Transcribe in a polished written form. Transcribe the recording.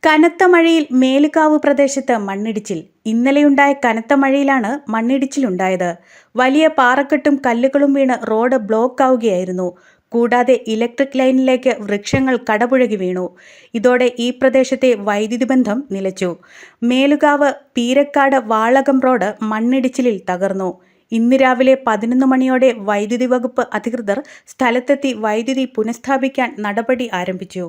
കനത്ത മഴയിൽ മേലുകാവ് പ്രദേശത്ത് മണ്ണിടിച്ചിൽ. ഇന്നലെയുണ്ടായ കനത്ത മഴയിലാണ് മണ്ണിടിച്ചിലുണ്ടായത്. വലിയ പാറക്കെട്ടും കല്ലുകളും വീണ് റോഡ് ബ്ലോക്ക് ആവുകയായിരുന്നു. കൂടാതെ ഇലക്ട്രിക് ലൈനിലേക്ക് വൃക്ഷങ്ങൾ കടപുഴകി വീണു. ഇതോടെ ഈ പ്രദേശത്തെ വൈദ്യുതി ബന്ധം നിലച്ചു. മേലുകാവ് പീരക്കാട് വാളകം റോഡ് മണ്ണിടിച്ചിലിൽ തകർന്നു. ഇന്ന് രാവിലെ 11 മണിയോടെ വൈദ്യുതി വകുപ്പ് അധികൃതർ സ്ഥലത്തെത്തി വൈദ്യുതി പുനഃസ്ഥാപിക്കാൻ നടപടി ആരംഭിച്ചു.